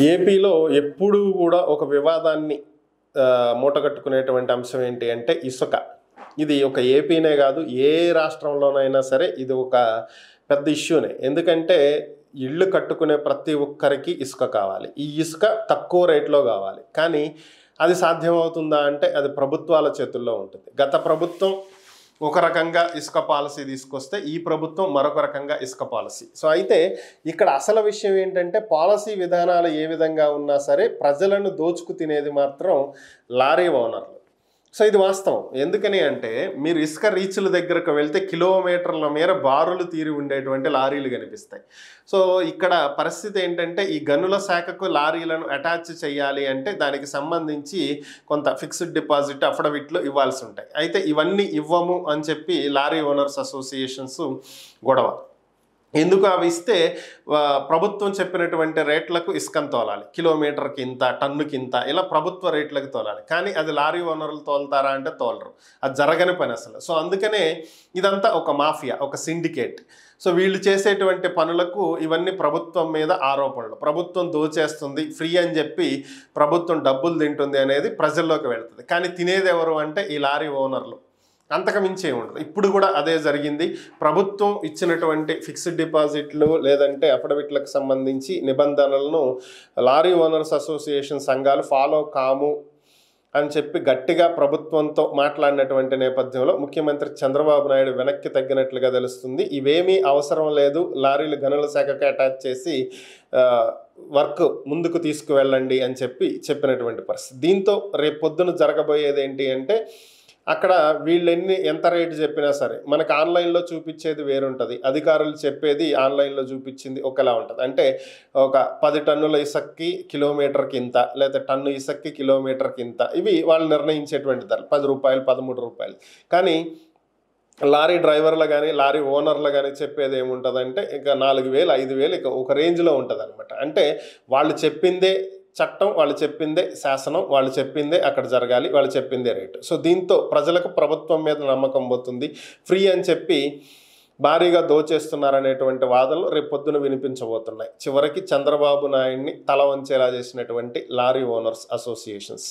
ఏపీలో ఎప్పుడూ కూడా ఒక వివాదాన్ని మూటగట్టుకునేటువంటి అంశం ఏంటి అంటే ఇసుక. ఇది ఒక ఏపీనే కాదు, ఏ రాష్ట్రంలోనైనా సరే ఇది ఒక పెద్ద ఇష్యూనే. ఎందుకంటే ఇళ్ళు కట్టుకునే ప్రతి ఒక్కరికి ఇసుక కావాలి. ఈ ఇసుక తక్కువ రేట్లో కావాలి. కానీ అది సాధ్యమవుతుందా అంటే అది ప్రభుత్వాల చేతుల్లో ఉంటుంది. గత ప్రభుత్వం ఒక రకంగా ఇసుక పాలసీ తీసుకొస్తే ఈ ప్రభుత్వం మరొక రకంగా ఇసుక పాలసీ. సో అయితే ఇక్కడ అసలు విషయం ఏంటంటే పాలసీ విధానాలు ఏ విధంగా ఉన్నా సరే ప్రజలను దోచుకు తినేది మాత్రం లారీ ఓనర్లు. సో ఇది వాస్తవం. ఎందుకని అంటే మీరు ఇసుక రీచ్ల దగ్గరకు వెళ్తే కిలోమీటర్ల మేర బారులు తీరి ఉండేటువంటి లారీలు కనిపిస్తాయి. సో ఇక్కడ పరిస్థితి ఏంటంటే ఈ గనుల శాఖకు లారీలను అటాచ్ చేయాలి అంటే దానికి సంబంధించి కొంత ఫిక్స్డ్ డిపాజిట్ అఫిడవిట్లు ఇవ్వాల్సి ఉంటాయి. అయితే ఇవన్నీ ఇవ్వము అని చెప్పి లారీ ఓనర్స్ అసోసియేషన్స్ గొడవ. ఎందుకు అవి ఇస్తే ప్రభుత్వం చెప్పినటువంటి రేట్లకు ఇసుకను తోలాలి, కిలోమీటర్కి ఇంత, టన్నుకి ఇంత, ఇలా ప్రభుత్వ రేట్లకు తోలాలి. కానీ అది లారీ ఓనర్లు తోలుతారా అంటే తోలరు. అది జరగని పని అసలు. సో అందుకనే ఇదంతా ఒక మాఫియా, ఒక సిండికేట్. సో వీళ్ళు చేసేటువంటి పనులకు ఇవన్నీ ప్రభుత్వం మీద ఆరోపణలు. ప్రభుత్వం దోచేస్తుంది, ఫ్రీ అని చెప్పి ప్రభుత్వం డబ్బులు తింటుంది అనేది ప్రజల్లోకి వెళ్తుంది. కానీ తినేది ఎవరు అంటే ఈ లారీ ఓనర్లు. అంతకు మించి ఉండదు. ఇప్పుడు కూడా అదే జరిగింది. ప్రభుత్వం ఇచ్చినటువంటి ఫిక్స్డ్ డిపాజిట్లు లేదంటే అఫిడవిట్లకు సంబంధించి నిబంధనలను లారీ ఓనర్స్ అసోసియేషన్ సంఘాలు ఫాలో కాము అని చెప్పి గట్టిగా ప్రభుత్వంతో మాట్లాడినటువంటి నేపథ్యంలో ముఖ్యమంత్రి చంద్రబాబు నాయుడు వెనక్కి తగ్గినట్లుగా తెలుస్తుంది. ఇవేమీ అవసరం లేదు, లారీలు గనుల శాఖకి అటాచ్ చేసి వర్క్ ముందుకు తీసుకువెళ్ళండి అని చెప్పినటువంటి పరిస్థితి. దీంతో రేపు పొద్దున జరగబోయేది ఏంటి అంటే అక్కడ వీళ్ళు ఎంత రేటు చెప్పినా సరే మనకు ఆన్లైన్లో చూపించేది వేరుంటుంది, అధికారులు చెప్పేది ఆన్లైన్లో చూపించింది ఒకలా ఉంటుంది. అంటే ఒక 10 టన్నుల ఇసుక్కి కిలోమీటర్కి ఇంత, లేదా టన్ను ఇసుక్కి కిలోమీటర్కి ఇంత, ఇవి వాళ్ళు నిర్ణయించేటువంటి ధరలు 10 రూపాయలు, 13 రూపాయలు. కానీ లారీ డ్రైవర్లు కానీ లారీ ఓనర్లు కానీ చెప్పేది ఏముంటుందంటే ఇక 4,000, 5,000 ఇక ఒక రేంజ్లో ఉంటుంది అనమాట. అంటే వాళ్ళు చెప్పిందే చట్టం, వాళ్ళు చెప్పిందే శాసనం, వాళ్ళు చెప్పిందే అక్కడ జరగాలి, వాళ్ళు చెప్పిందే రేటు. సో దీంతో ప్రజలకు ప్రభుత్వం మీద నమ్మకం పోతుంది. ఫ్రీ అని చెప్పి భారీగా దోచేస్తున్నారనేటువంటి వాదనలు రేపు పొద్దున వినిపించబోతున్నాయి. చివరికి చంద్రబాబు నాయుడిని తల వంచేలా చేసినటువంటి లారీ ఓనర్స్ అసోసియేషన్స్.